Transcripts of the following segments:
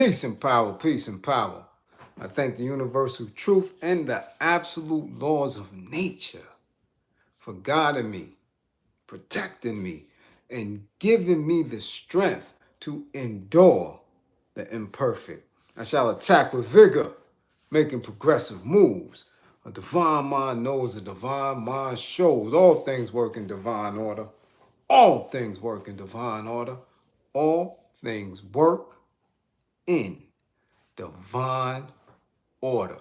Peace and power, peace and power. I thank the universal truth and the absolute laws of nature for guiding me, protecting me, and giving me the strength to endure the imperfect. I shall attack with vigor, making progressive moves. A divine mind knows, a divine mind shows. All things work in divine order. All things work in divine order. All things work in divine order.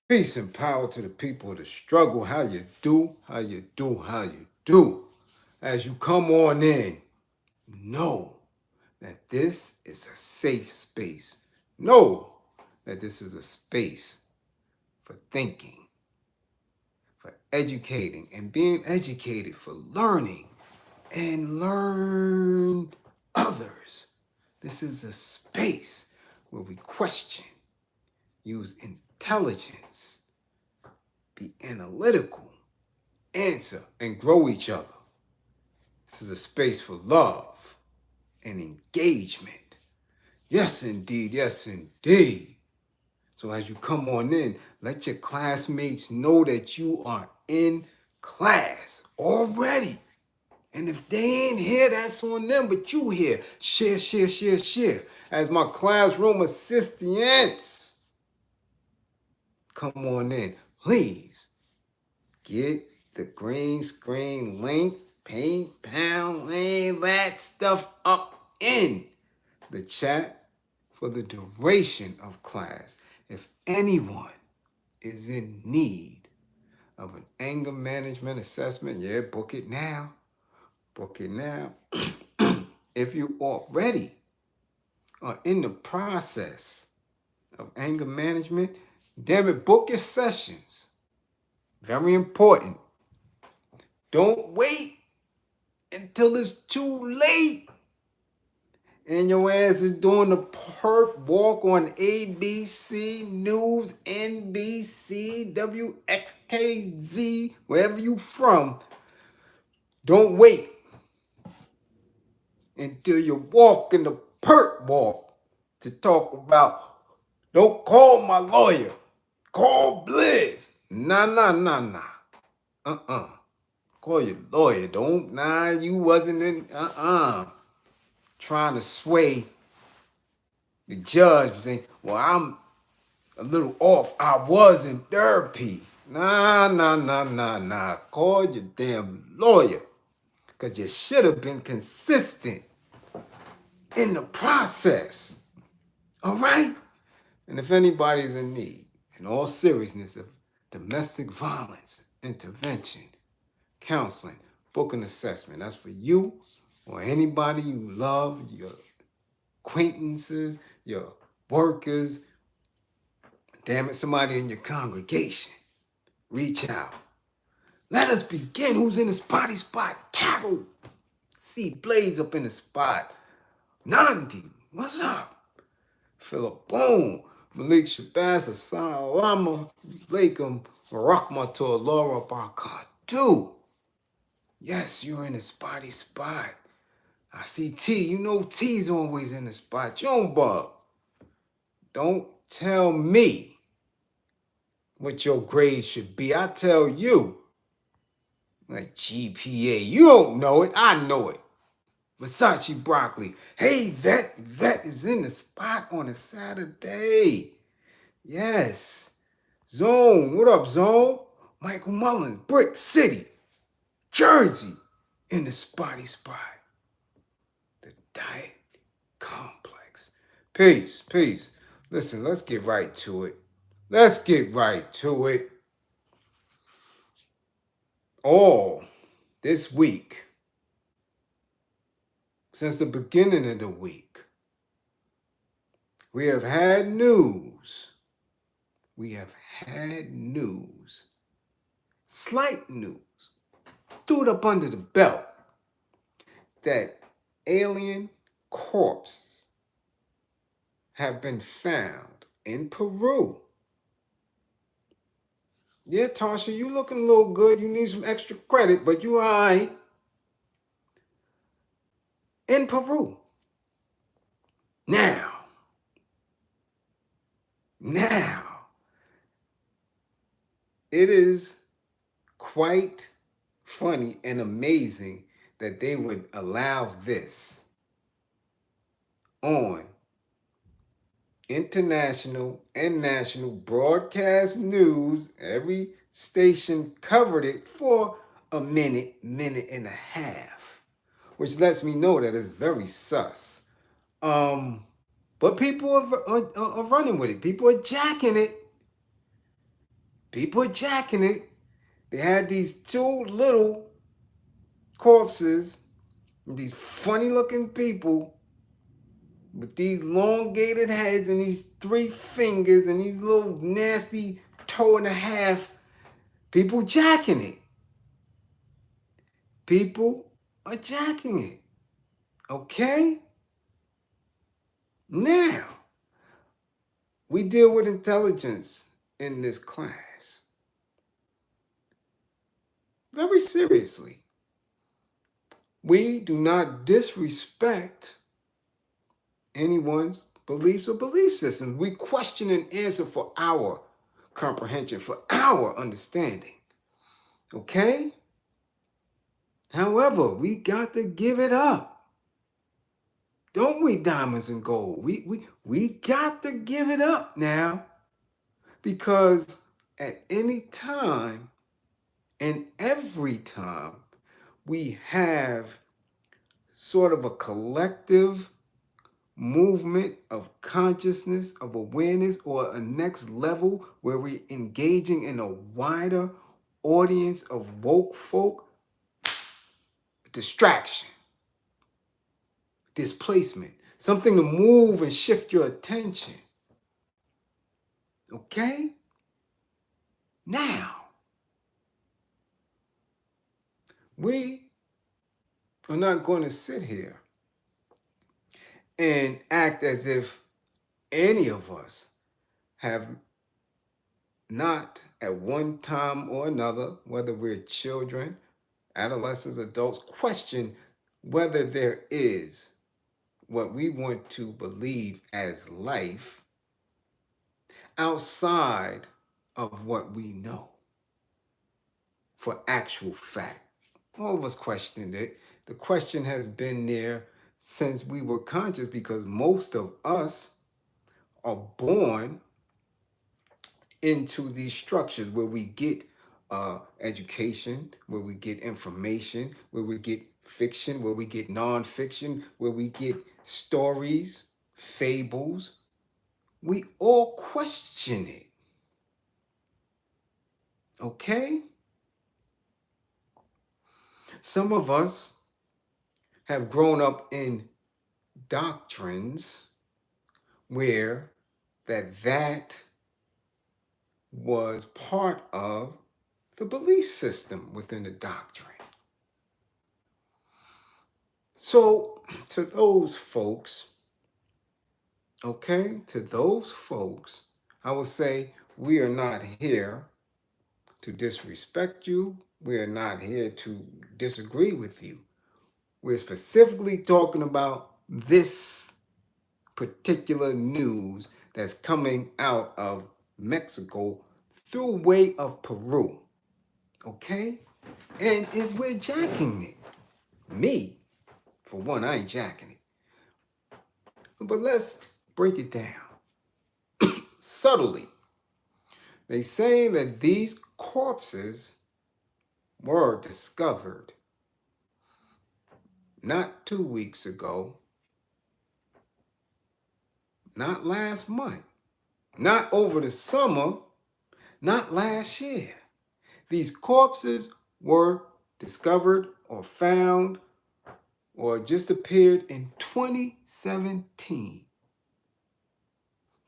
Peace and power to the people of the struggle. How you do, how you do, how you do. As you come on in, know that this is a safe space. Know that this is a space for thinking, for educating, and being educated, for learning and learn others. This is a space where we question, use intelligence, be analytical, answer, and grow each other. This is a space for love and engagement. Yes, indeed. Yes, indeed. So as you come on in, let your classmates know that you are in class already. And if they ain't here, that's on them, but you here. Share, share, share, share. As my classroom assistants, come on in. Please get the green screen link, PayPal, and that stuff up in the chat for the duration of class. If anyone is in need of an anger management assessment, yeah, book it now. Book it now. If you already are in the process of anger management, damn it, book your sessions. Very important. Don't wait until it's too late and your ass is doing the perp walk on ABC News, NBC, WXKZ, wherever you from. Don't wait until you walk in the perp walk to talk about, don't call my lawyer, call Bliz. Nah, nah, nah, nah. Uh-uh. Call your lawyer. Don't, nah, you wasn't in, trying to sway the judge saying, well, I'm a little off. I was in therapy. Nah, nah, nah, nah, nah. Call your damn lawyer. Because you should have been consistent in the process. All right? And if anybody's in need, in all seriousness, of domestic violence, intervention, counseling, book an assessment. That's for you or anybody you love, your acquaintances, your workers, damn it, somebody in your congregation. Reach out. Let us begin. Who's in the spotty spot? Carol. See Blades up in the spot. Nandi, what's up? Philip Boom. Malik Shabazz, Assalamu alaikum, rahmatullah, Laura Barakatuh. Yes, you're in the spotty spot. I see T. You know T's always in the spot. Junebug. Don't tell me what your grade should be. I tell you. Like GPA. You don't know it. I know it. Versace Broccoli. Hey, Vet is in the spot on a Saturday. Yes. Zone. What up, Zone? Michael Mullins, Brick City, Jersey, in the spotty spot. The Diet Complex. Peace, peace. Listen, let's get right to it. Let's get right to it. All this week, since the beginning of the week, we have had news. Slight news, threw it up under the belt, that alien corpses have been found in Peru. Yeah, Tasha, you looking a little good. You need some extra credit, but you all right. In Peru. Now, Now, it is quite funny and amazing that they would allow this on international and national broadcast news. Every station covered it for a minute, minute and a half, which lets me know that it's very sus. But people are running with it. People are jacking it. People are jacking it. They had these two little corpses, these funny looking people with these elongated heads and these 3 fingers and these little nasty toe and a half. People jacking it. People are jacking it. Okay? Now, we deal with intelligence in this class very seriously. We do not disrespect anyone's beliefs or belief systems. We question and answer for our comprehension, for our understanding. Okay? However, we got to give it up. Don't we, diamonds and gold? We got to give it up now, because at any time and every time we have sort of a collective movement of consciousness, of awareness, or a next level where we're engaging in a wider audience of woke folk, distraction, displacement, something to move and shift your attention. Okay? Now, we are not going to sit here and act as if any of us have not at one time or another, whether we're children, adolescents, adults, question whether there is what we want to believe as life outside of what we know for actual fact. All of us questioned it. The question has been there since we were conscious, because most of us are born into these structures where we get education, where we get information, where we get fiction, where we get nonfiction, where we get stories, fables. We all question it. Okay? Some of us have grown up in doctrines where that was part of the belief system within the doctrine. So to those folks, okay, to those folks, I will say we are not here to disrespect you. We are not here to disagree with you. We're specifically talking about this particular news that's coming out of Mexico through way of Peru. Okay? And if we're jacking it, me, for one, I ain't jacking it. But let's break it down subtly. They say that these corpses were discovered not 2 weeks ago, not last month, not over the summer, not last year. These corpses were discovered or found or just appeared in 2017.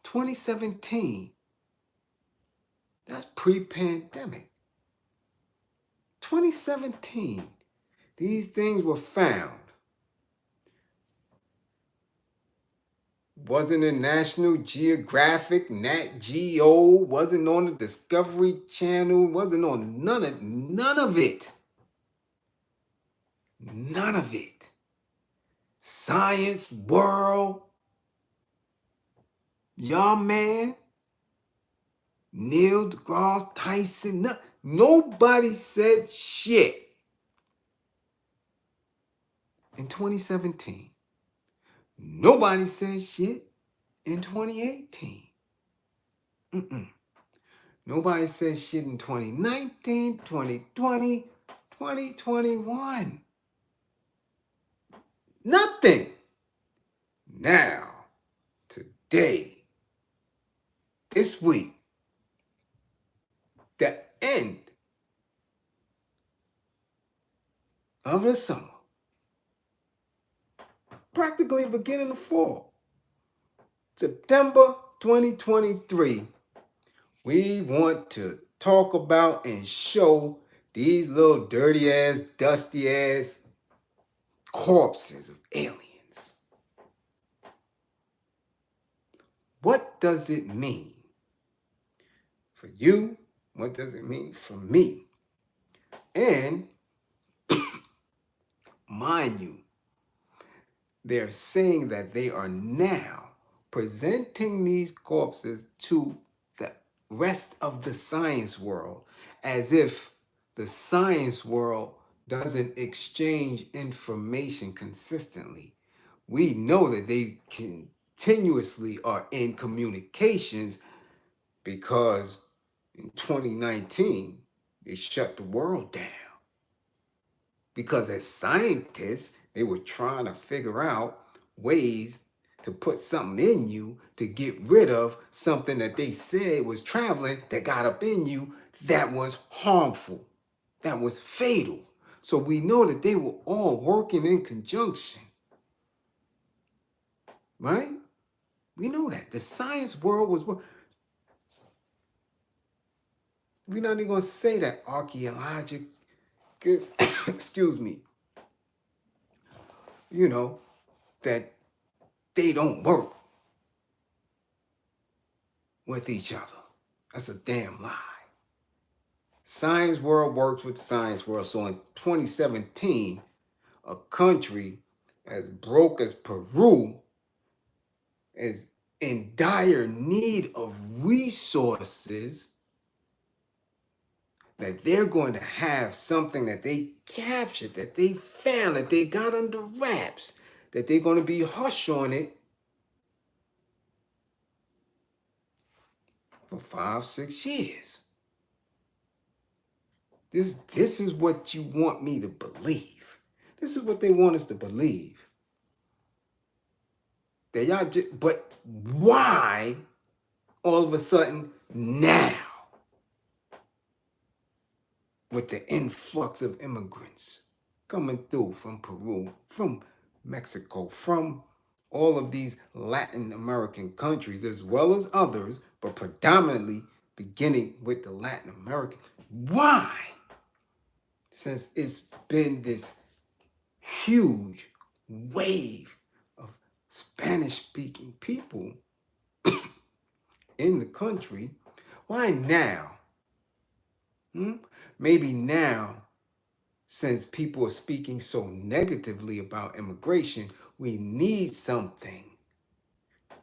2017. That's pre-pandemic. 2017. These things were found. Wasn't in National Geographic, Nat Geo, wasn't on the Discovery Channel, wasn't on none of it. None of it. Science World. Y'all, man, Neil deGrasse Tyson. Nobody said shit in 2017. Nobody said shit in 2018. Nobody said shit in 2019, 2020, 2021. Nothing. Now, today, this week, the end of the summer, practically beginning of fall, September 2023, we want to talk about and show these little dirty ass, dusty ass corpses of aliens. What does it mean for you? What does it mean for me? And mind you, they're saying that they are now presenting these corpses to the rest of the science world as if the science world doesn't exchange information consistently. We know that they continuously are in communications because in 2019, they shut the world down. Because as scientists, they were trying to figure out ways to put something in you to get rid of something that they said was traveling that got up in you that was harmful, that was fatal. So we know that they were all working in conjunction, right? We know that. The science world was, we're not even going to say that archaeological, excuse me, that they don't work with each other. That's a damn lie. Science world works with science world. So in 2017, a country as broke as Peru is in dire need of resources, that they're going to have something that they captured, that they found, that they got under wraps, that they're going to be hush on it for 5-6 years. This is what you want me to believe. This is what they want us to believe. That y'all but why all of a sudden now, with the influx of immigrants coming through from Peru, from Mexico, from all of these Latin American countries, as well as others, but predominantly beginning with the Latin American? Why? Since it's been this huge wave of Spanish-speaking people in the country, why now? Maybe now, since people are speaking so negatively about immigration, we need something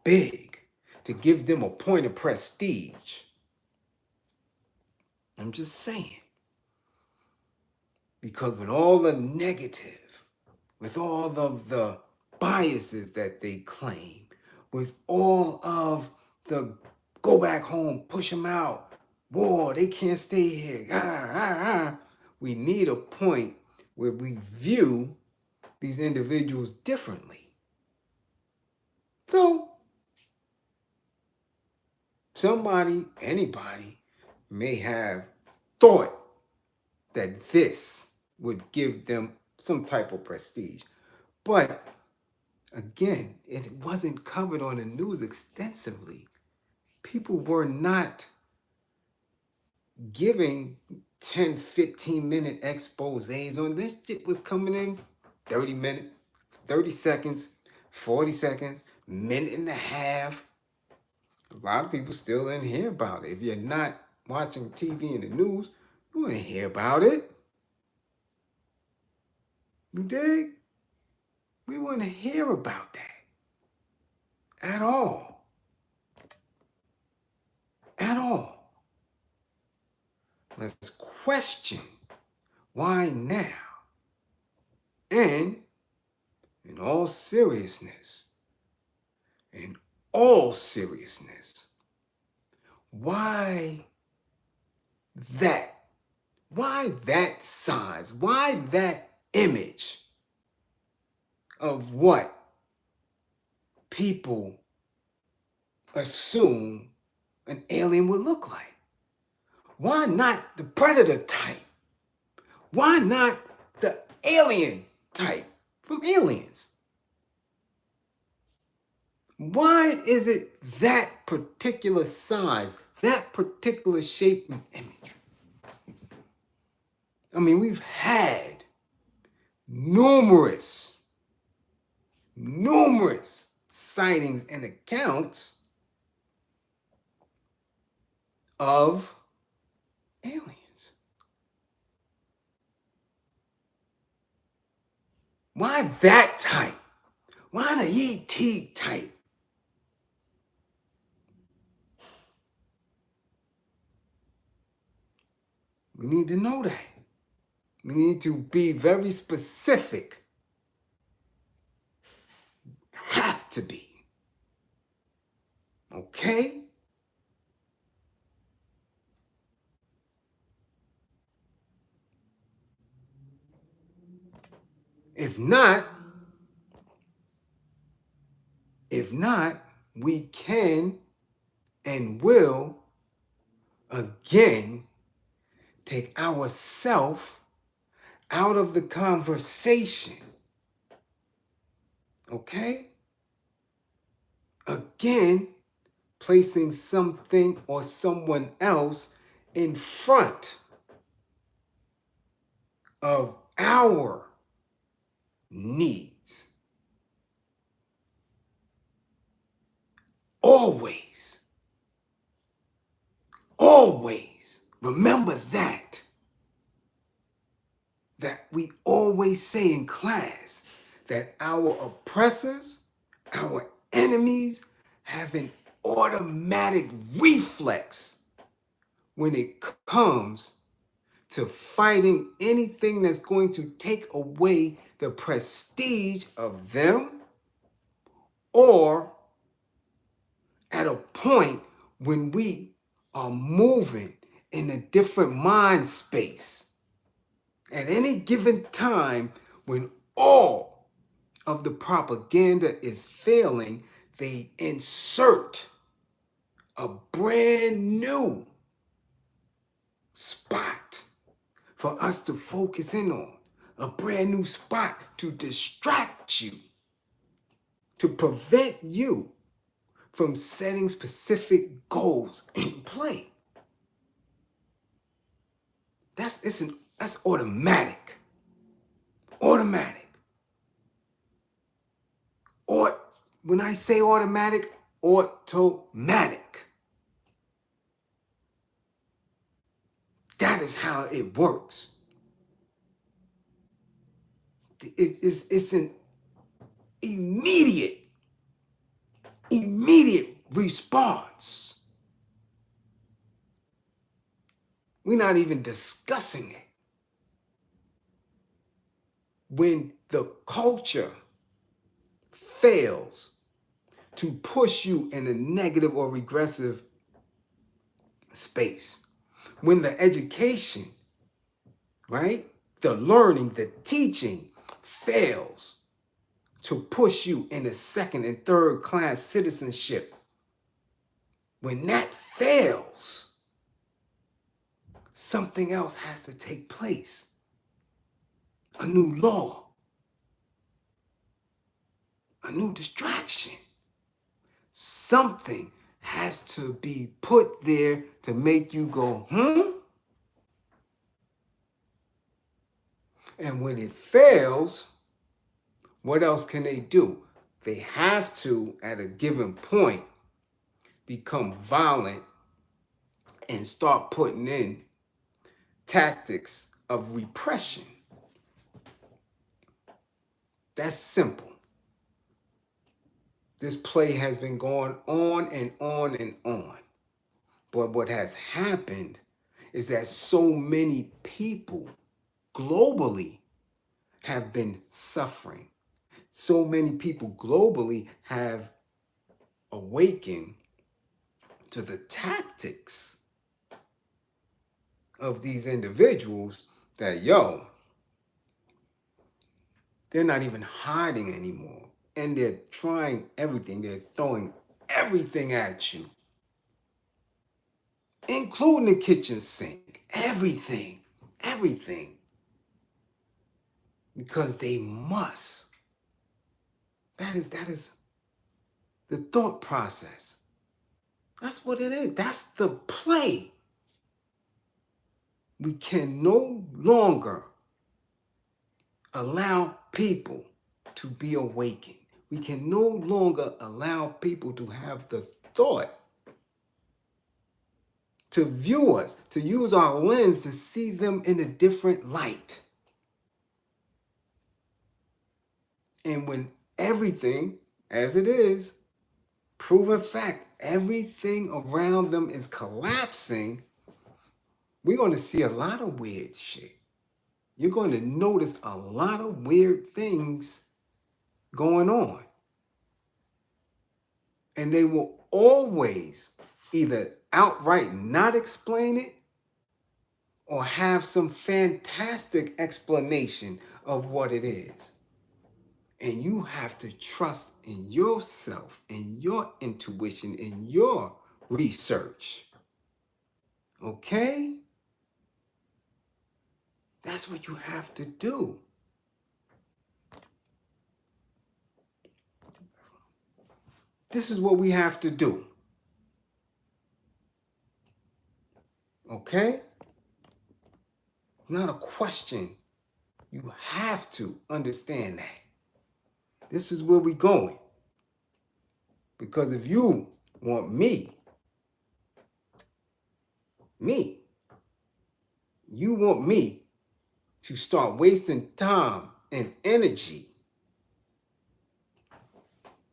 big to give them a point of prestige. I'm just saying. Because with all the negative, with all of the biases that they claim, with all of the go back home, push them out, war, they can't stay here, we need a point where we view these individuals differently. So, anybody may have thought that this would give them some type of prestige. But again, it wasn't covered on the news extensively. People were not giving 10, 15-minute exposés on this. Shit was coming in 30 minutes, 30 seconds, 40 seconds, minute and a half. A lot of people still didn't hear about it. If you're not watching TV and the news, you wouldn't hear about it. You dig? We wouldn't hear about that at all. At all. Let's question why now. And in all seriousness, why that? Why that size? Why that image of what people assume an alien would look like? Why not the predator type? Why not the alien type from Aliens? Why is it that particular size, that particular shape and image? I mean, we've had numerous sightings and accounts of aliens. Why that type? Why the ET type? We need to know that. We need to be very specific. Have to be. Okay? If not, we can and will again take ourselves out of the conversation. Okay? Again, placing something or someone else in front of our needs. Always remember that we always say in class that our oppressors, our enemies, have an automatic reflex when it comes to fighting anything that's going to take away the prestige of them, or at a point when we are moving in a different mind space. At any given time, when all of the propaganda is failing, they insert a brand new spot for us to focus in on, a brand new spot to distract you, to prevent you from setting specific goals in play. That's automatic. Automatic. Or when I say automatic, automatic. That is how it works. It's an immediate response. We're not even discussing it. When the culture fails to push you in a negative or regressive space, when the education, right, the learning, the teaching fails to push you in a second and third class citizenship, when that fails, something else has to take place. A new law, a new distraction. Something has to be put there to make you go, And when it fails, what else can they do? They have to, at a given point, become violent and start putting in tactics of repression. That's simple. This play has been going on and on and on. But what has happened is that so many people globally have been suffering. So many people globally have awakened to the tactics of these individuals that, yo, they're not even hiding anymore. And they're trying everything. They're throwing everything at you, including the kitchen sink. Everything. Everything. Because they must. That is the thought process. That's what it is. That's the play. We can no longer allow people to be awakened. We can no longer allow people to have the thought to view us, to use our lens to see them in a different light. And when everything, as it is, proven fact, everything around them is collapsing, we're going to see a lot of weird shit. You're going to notice a lot of weird things going on. And they will always either outright not explain it or have some fantastic explanation of what it is. And you have to trust in yourself, in your intuition, in your research. Okay? That's what you have to do. This is what we have to do. Okay? Not a question. You have to understand that. This is where we're going. Because if you want me, you want me to start wasting time and energy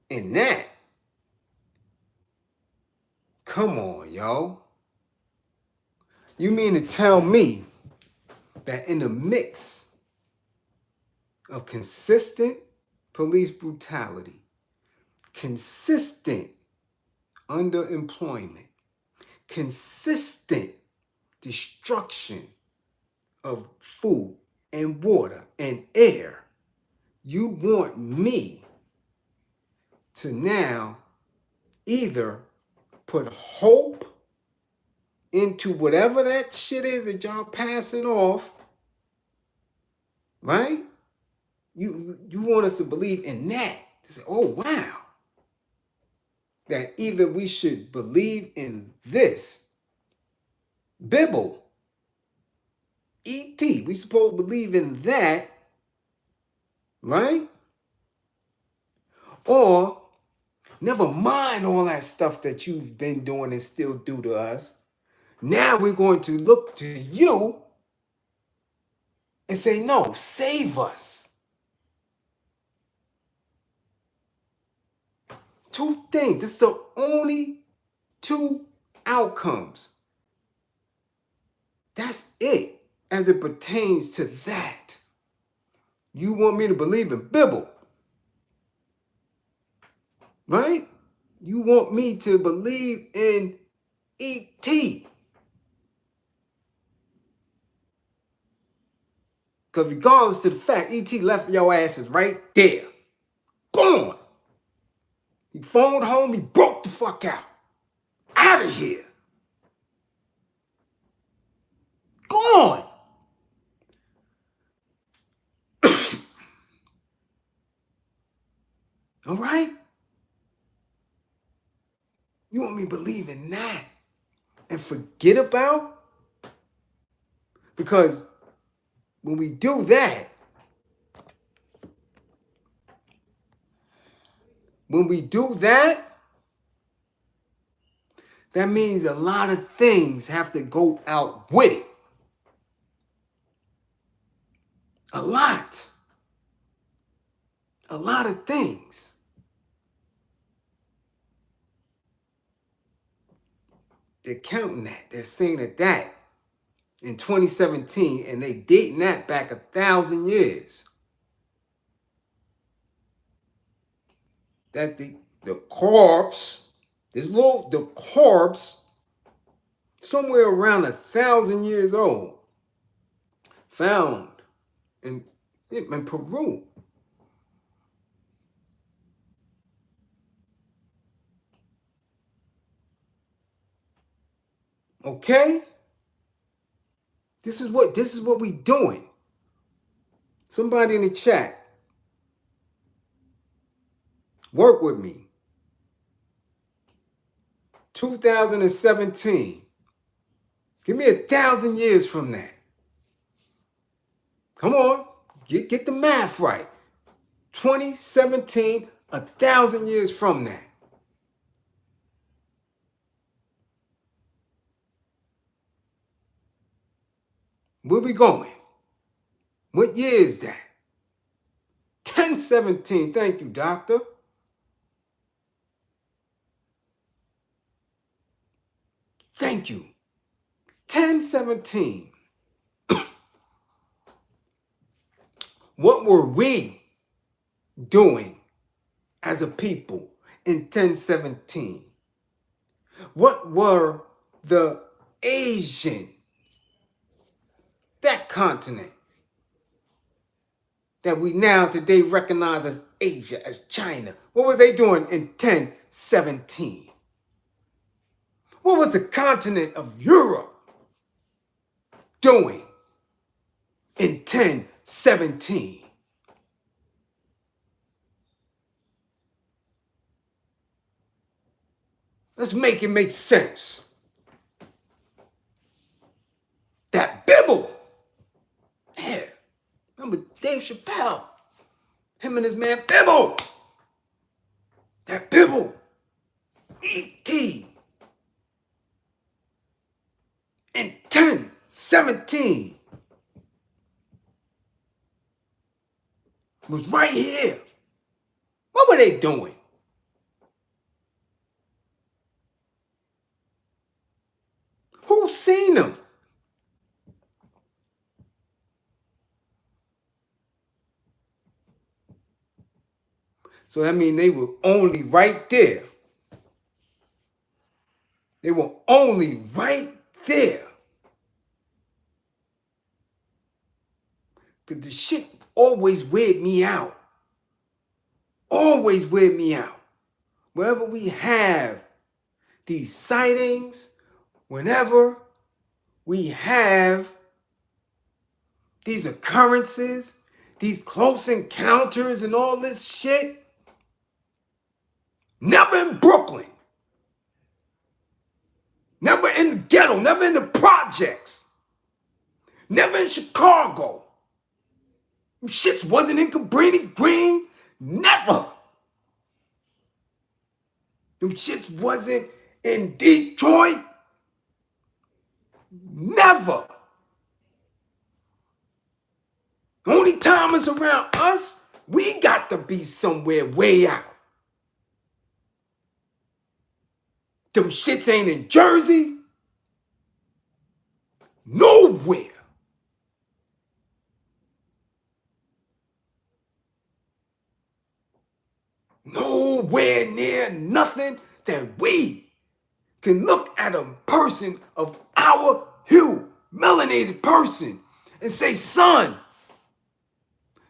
in that, come on, yo. You mean to tell me that in the mix of consistent police brutality, consistent underemployment, consistent destruction of food and water and air, you want me to now either put hope into whatever that shit is that y'all passing off, right? You want us to believe in that. To say, oh, wow. That either we should believe in this, Bible, E.T., we supposed to believe in that, right? Or, never mind all that stuff that you've been doing and still do to us. Now we're going to look to you and say, no, save us. Two things. This is the only two outcomes. That's it as it pertains to that. You want me to believe in Bible, right? You want me to believe in E.T. Because regardless to the fact, E.T. left your asses right there. Gone. He phoned home, he broke the fuck out. Out of here. Gone. All right? You want me to believe in that and forget about? Because when we do that, that means a lot of things have to go out with it. A lot. A lot of things. They're counting that. They're saying that in 2017, and they dating that back 1,000 years. That the corpse, the corpse, somewhere around 1,000 years old, found in Peru. Okay? This is what we doing. Somebody in the chat, work with me. 2017. Give me 1,000 years from that. Come on, get the math right. 2017, 1,000 years from that. Where we going? What year is that? 1017. Thank you, doctor. Thank you. 1017. What were we doing as a people in 1017? What were the Asian, that continent that we now today recognize as Asia, as China, what were they doing in 1017? What was the continent of Europe doing in 1017? Let's make it make sense. That Bible. Yeah. Remember Dave Chappelle? Him and his man Bibble. That Bibble. E.T. in 1017 was right here. What were they doing? Who seen them? So that means they were only right there. They were only right there. Because the shit always weirded me out. Always weirded me out. Wherever we have these sightings, whenever we have these occurrences, these close encounters and all this shit, never in Brooklyn. Never in the ghetto, never in the projects. Never in Chicago. Them shits wasn't in Cabrini Green. Never. Them shits wasn't in Detroit. Never. The only time it's around us, we got to be somewhere way out. Them shits ain't in Jersey. Nowhere. Nowhere near nothing that we can look at a person of our hue, melanated person, and say, son,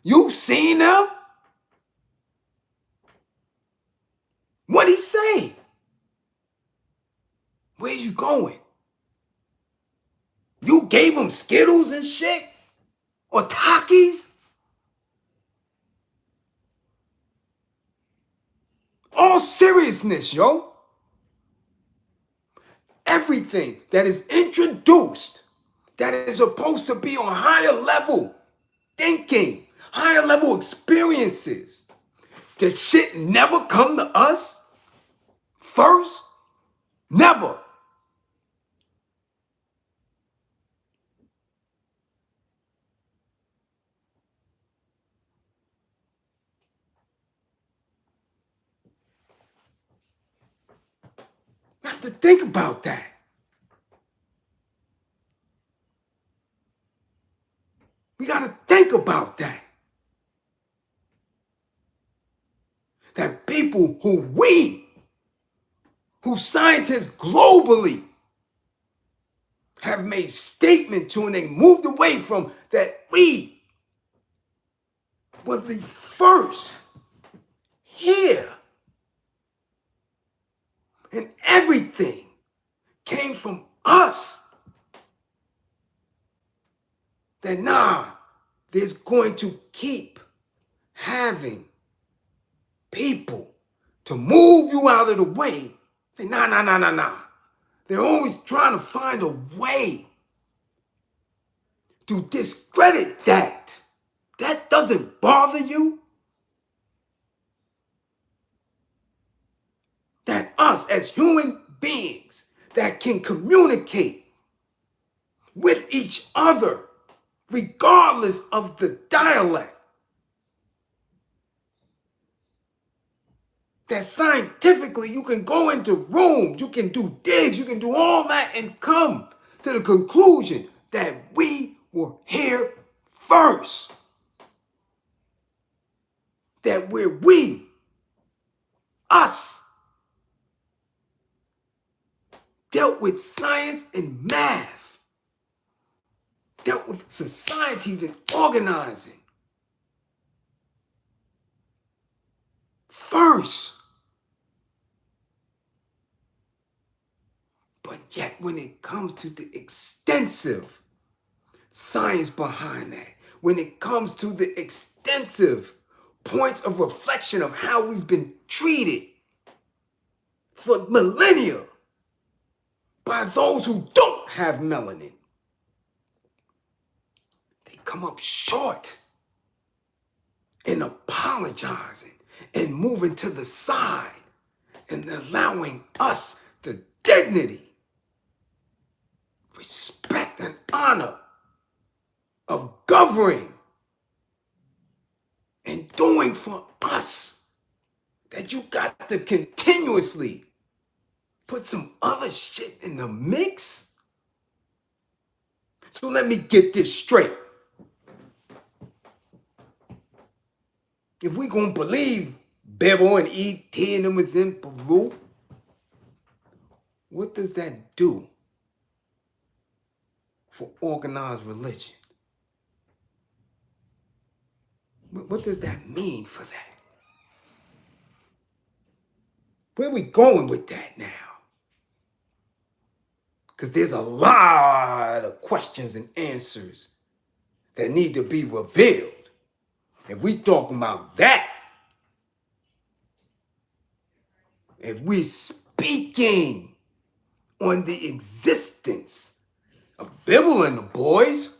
you seen them? What'd he say? Where you going? You gave him Skittles and shit? Or Takis? All seriousness, yo. Everything that is introduced that is supposed to be on higher level thinking, higher level experiences, the shit never come to us first? Never. You have to think about that. who scientists globally have made statement to, and they moved away from, that we were the first here. And everything came from us. That there's going to keep having people to move you out of the way. Say, nah. They're always trying to find a way to discredit that. That doesn't bother you? That us as human beings that can communicate with each other regardless of the dialect, that scientifically you can go into rooms, you can do digs, you can do all that and come to the conclusion that we were here first. That us, dealt with science and math, dealt with societies and organizing first. But yet when it comes to the extensive science behind that, when it comes to the extensive points of reflection of how we've been treated for millennia by those who don't have melanin, they come up short in apologizing and moving to the side and allowing us the dignity, respect, and honor of governing and doing for us, that you got to continuously put some other shit in the mix? So let me get this straight. If we gonna believe Bebo and E.T. and them was in Peru, what does that do for organized religion? What does that mean for that? Where are we going with that now? Because there's a lot of questions and answers that need to be revealed. If we talking about that, if we speaking on the existence of Bible and the boys,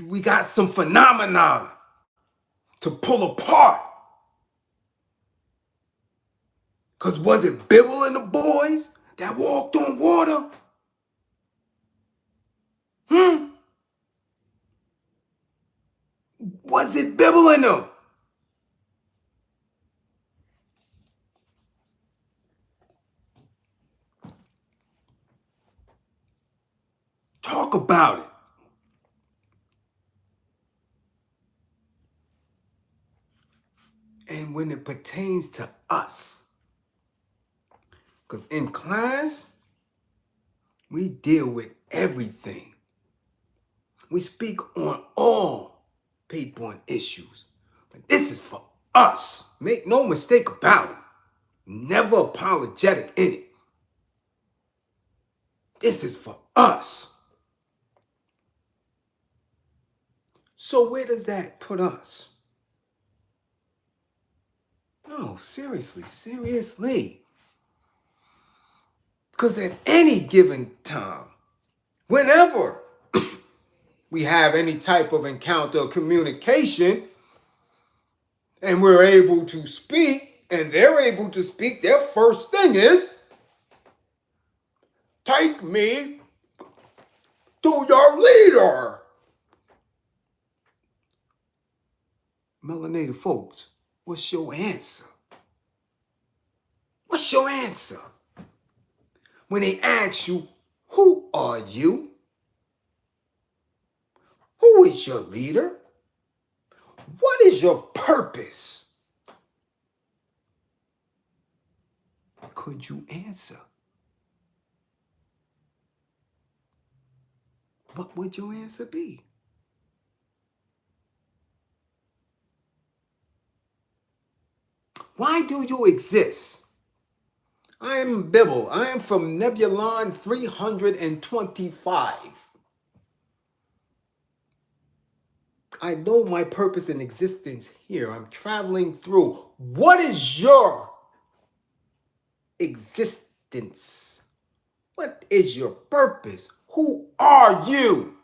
we got some phenomena to pull apart. Because was it Bible and the boys that walked on water? Was it Bible and them? Talk about it. And when it pertains to us, because in class, we deal with everything. We speak on all people and issues. But this is for us. Make no mistake about it. Never apologetic in it. This is for us. So where does that put us? No, seriously. Because at any given time, whenever we have any type of encounter or communication, and we're able to speak, and they're able to speak, their first thing is, take me to your leader. Melanated folks, what's your answer? What's your answer? When they ask you, who are you? Who is your leader? What is your purpose? Could you answer? What would your answer be? Why do you exist? I am Bibble. I am from Nebulon 325. I know my purpose in existence here. I'm traveling through. What is your existence? What is your purpose? Who are you?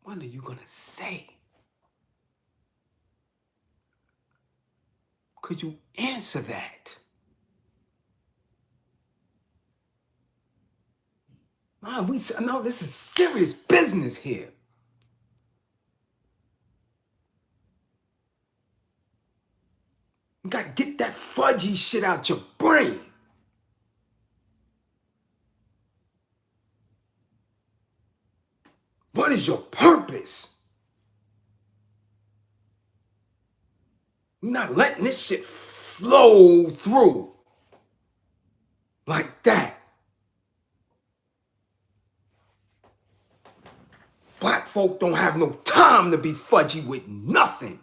What are you going to say? Could you answer that? Man, I know this is serious business here. You got to get that fudgy shit out your brain. What is your purpose? You're not letting this shit flow through like that. Black folk don't have no time to be fudgy with nothing.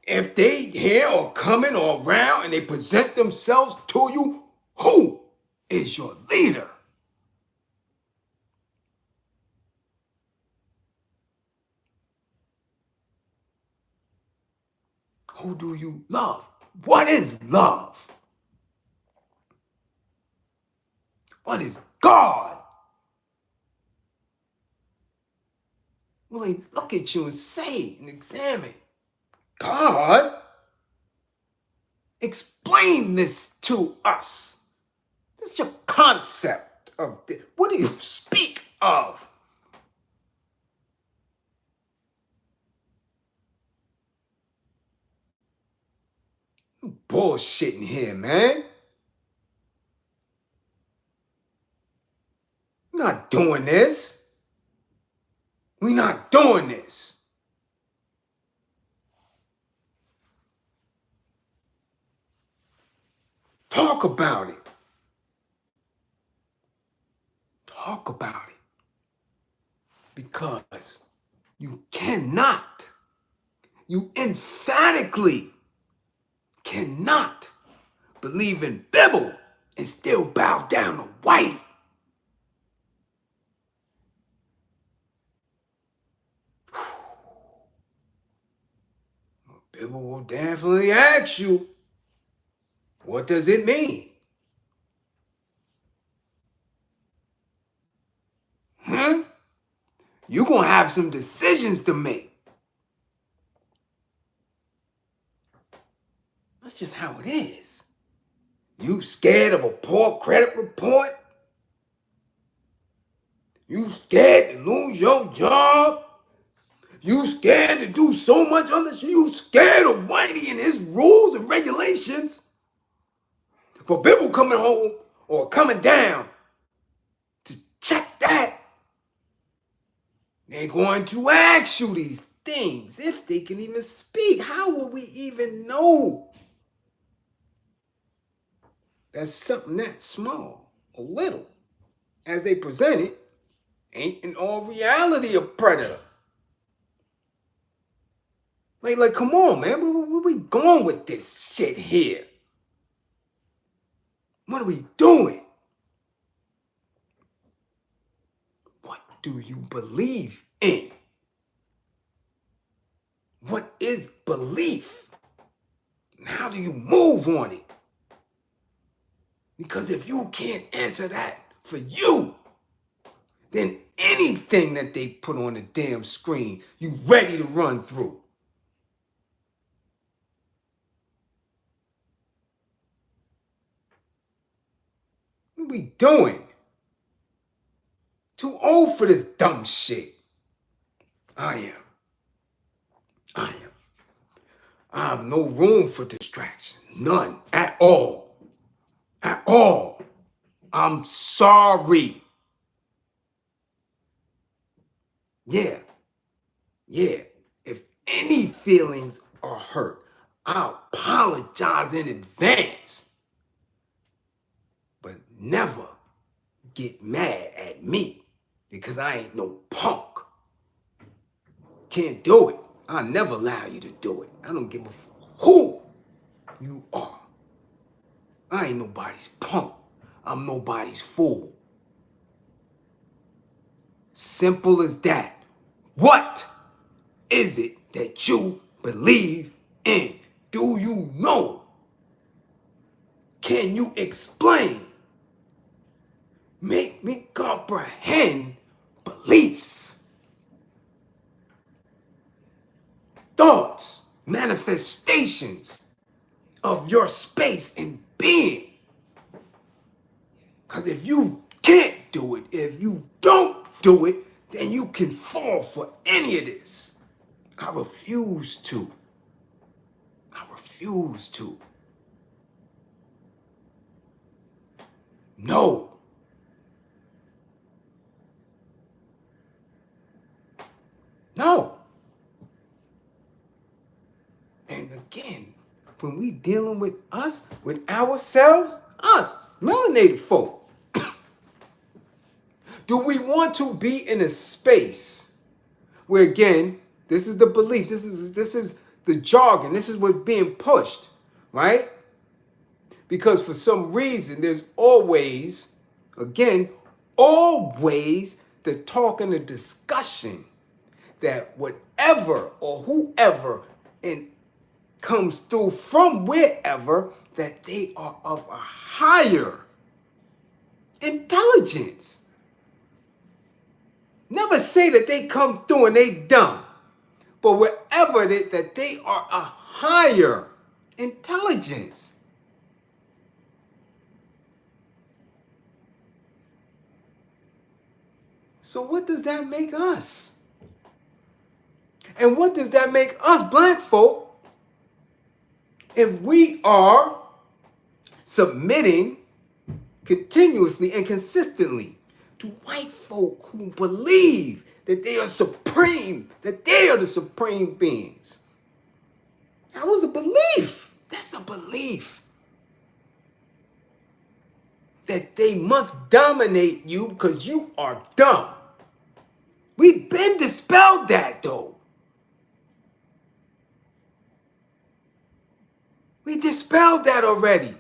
If they here or coming or around and they present themselves to you, who is your leader? Who do you love? What is love? What is God? Will he look at you and say and examine? God? Explain this to us. This is your concept of this. What do you speak of? Bullshitting here, man. We're not doing this. We're not doing this. Talk about it. Talk about it. Because you cannot, you emphatically cannot believe in Bible and still bow down to Whitey. Bible will definitely ask you, what does it mean? You're going to have some decisions to make. That's just how it is. You scared of a poor credit report? You scared to lose your job? You scared to do so much other shit? You scared of Whitey and his rules and regulations? For people coming home or coming down to check that, they're going to ask you these things if they can even speak. How will we even know that something that small or little, as they present it, ain't in all reality a predator? Like, come on, man. Where we going with this shit here? What are we doing? What do you believe in? What is belief? And how do you move on it? Because if you can't answer that for you, then anything that they put on the damn screen, you ready to run through. What are we doing? Too old for this dumb shit. I have no room for distraction. None. At all. At all. I'm sorry. Yeah, yeah. If any feelings are hurt, I apologize in advance. But never get mad at me because I ain't no punk. Can't do it. I'll never allow you to do it. I don't give a who you are. I ain't nobody's punk. I'm nobody's fool. Simple as that. What is it that you believe in? Do you know? Can you explain? Make me comprehend beliefs, thoughts, manifestations of your space and being. Because if you can't do it, if you don't do it, then you can fall for any of this. I refuse to. I refuse to. No. No. And again, when we dealing with us, with ourselves, us, melanated folk, do we want to be in a space where, again, this is the belief, this is the jargon, this is what's being pushed, right? Because for some reason, there's always, again, always the talk and the discussion that whatever or whoever comes through from wherever, that they are of a higher intelligence. Never say that they come through and they dumb, but wherever that they are a higher intelligence. So what does that make us? And what does that make us black folk if we are submitting continuously and consistently to white folk who believe that they are supreme, that they are the supreme beings? That was a belief. That's a belief. That they must dominate you because you are dumb. We've been dispelled that though. We dispelled that already.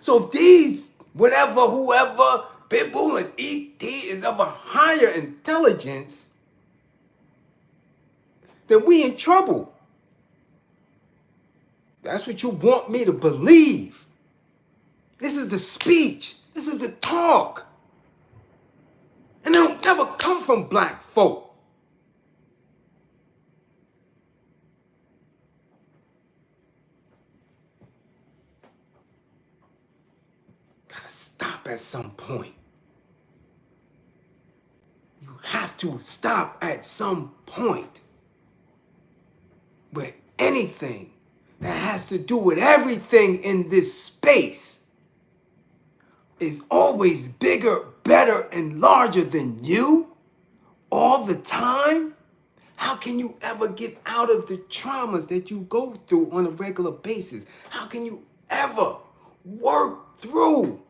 So if these, whatever, whoever, Pitbull and ET is of a higher intelligence, then we in trouble. That's what you want me to believe. This is the speech. This is the talk. And it'll never come from black folk. Gotta stop at some point. You have to stop at some point where anything that has to do with everything in this space is always bigger, better, and larger than you all the time. How can you ever get out of the traumas that you go through on a regular basis? How can you ever work through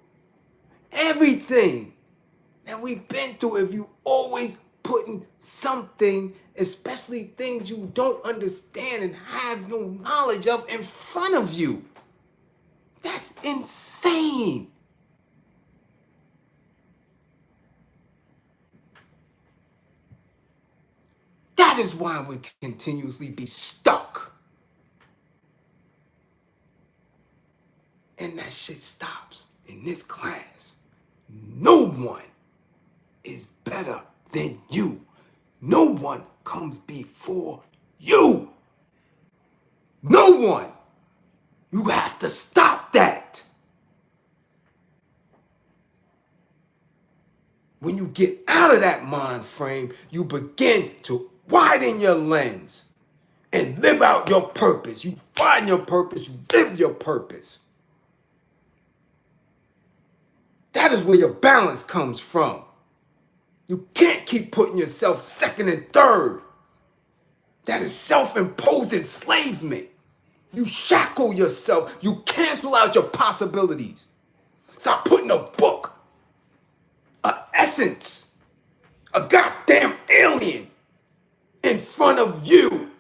everything that we've been through if you always putting something, especially things you don't understand and have no knowledge of, in front of you? That's insane. That is why we continuously be stuck. And that shit stops in this class. No one is better than you. No one comes before you. No one. You have to stop that. When you get out of that mind frame, you begin to widen your lens and live out your purpose. You find your purpose, you live your purpose. That is where your balance comes from. You can't keep putting yourself second and third. That is self-imposed enslavement. You shackle yourself. You cancel out your possibilities. Stop putting a book, an essence, a goddamn alien in front of you.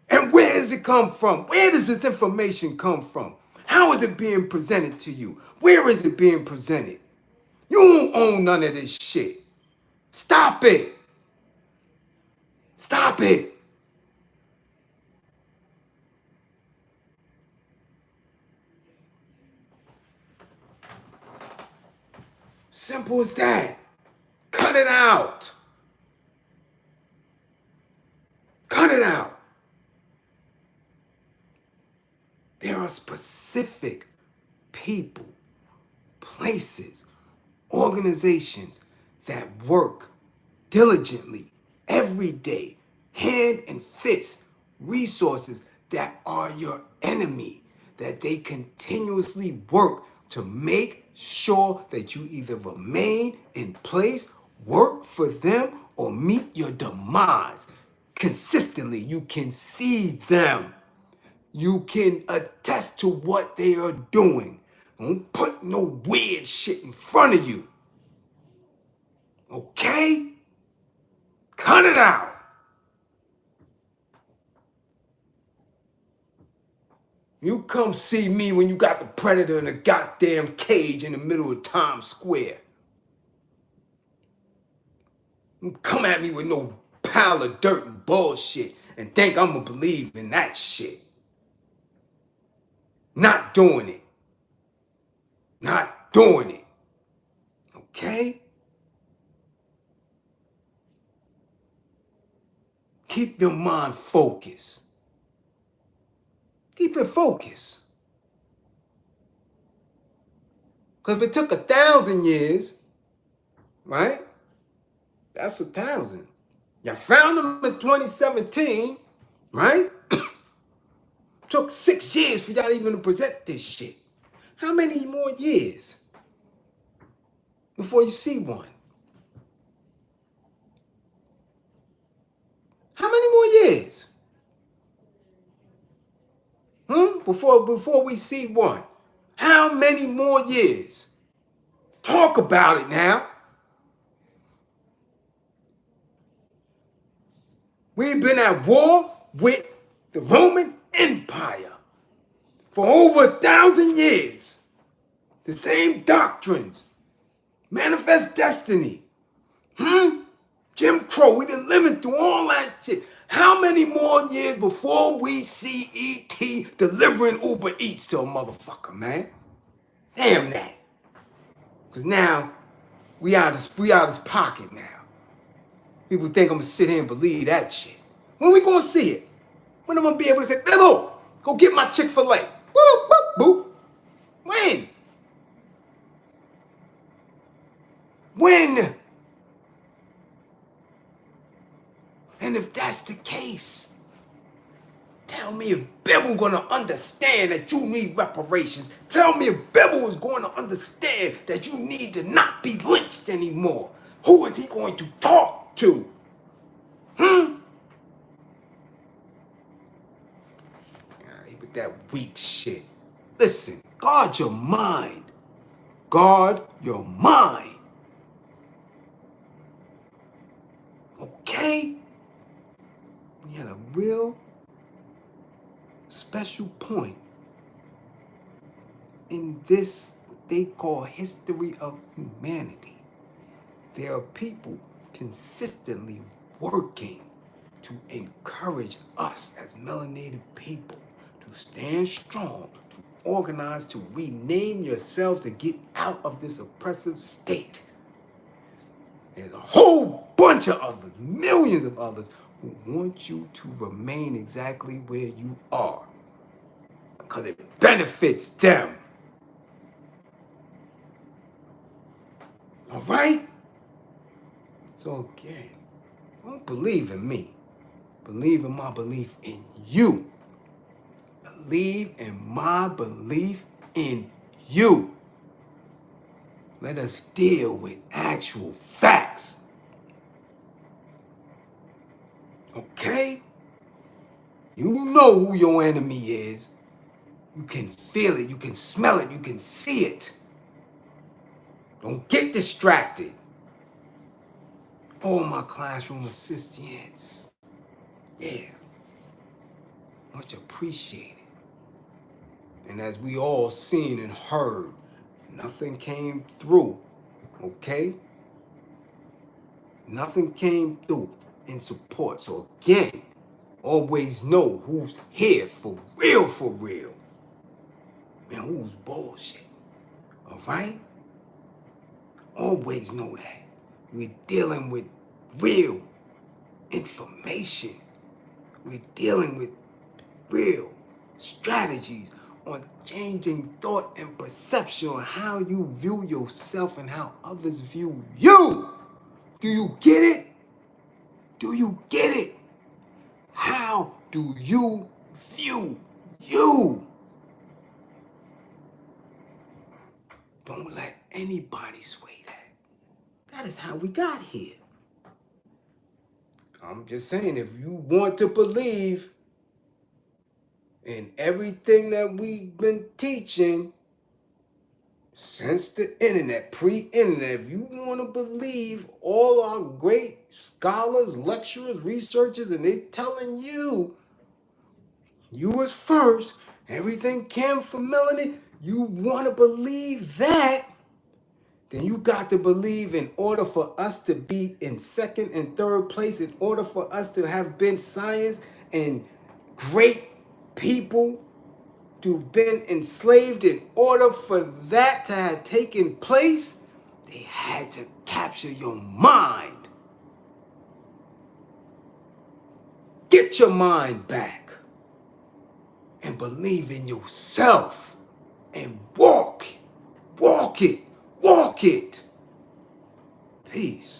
And where does it come from? Where does this information come from? How is it being presented to you? Where is it being presented? You don't own none of this shit. Stop it. Stop it. Simple as that. Cut it out. Cut it out. There are specific people, places, organizations that work diligently every day, hand and fist, resources that are your enemy, that they continuously work to make sure that you either remain in place, work for them, or meet your demise. Consistently, you can see them. You can attest to what they are doing. Don't put no weird shit in front of you. Okay? Cut it out. You come see me when you got the predator in a goddamn cage in the middle of Times Square. You come at me with no pile of dirt and bullshit and think I'm gonna believe in that shit. Not doing it. Not doing it. Okay? Keep your mind focused. Keep it focused. Because if it took 1,000 years, right? That's 1,000. You found them in 2017, right? Took 6 years for y'all even to present this shit. How many more years before you see one? How many more years? Before we see one? How many more years? Talk about it now. We've been at war with the Roman Empire for over 1,000 years. The same doctrines. Manifest destiny. Jim Crow. We've been living through all that shit. How many more years before we see E.T. delivering Uber Eats to a motherfucker, man? Damn that. Because now, we out of his pocket now. People think I'm going to sit here and believe that shit. When we going to see it? When am I going to be able to say, Bibbo, go get my Chick-fil-A. Boop, boop, boop. When? When? And if that's the case, tell me if Bibble gonna understand that you need reparations. Tell me if Bibble is going to understand that you need to not be lynched anymore. Who is he going to talk to? With that weak shit. Listen, guard your mind. Guard your mind. Okay? We had a real special point in this, what they call history of humanity. There are people consistently working to encourage us as melanated people to stand strong, to organize, to rename yourselves, to get out of this oppressive state. There's a whole bunch of others, millions of others, who want you to remain exactly where you are because it benefits them. All right? So again, don't believe in me. Believe in my belief in you. Believe in my belief in you. Let us deal with actual facts. Okay? You know who your enemy is. You can feel it, you can smell it, you can see it. Don't get distracted. All my classroom assistants. Yeah. Much appreciated. And as we all seen and heard, nothing came through. Okay? Nothing came through in support. So again, always know who's here for real, and who's bullshit. All right? Always know that. We're dealing with real information. We're dealing with real strategies on changing thought and perception on how you view yourself and how others view you. Do you get it? Do you get it? How do you view you? Don't let anybody sway that. That is how we got here. I'm just saying, if you want to believe in everything that we've been teaching since the internet, pre-internet, if you want to believe all our great scholars, lecturers, researchers, and they telling you, you was first, everything came from melanin, you want to believe that, then you got to believe in order for us to be in second and third place, in order for us to have been science and great people to have been enslaved, in order for that to have taken place, they had to capture your mind. Get your mind back and believe in yourself and walk it. Peace.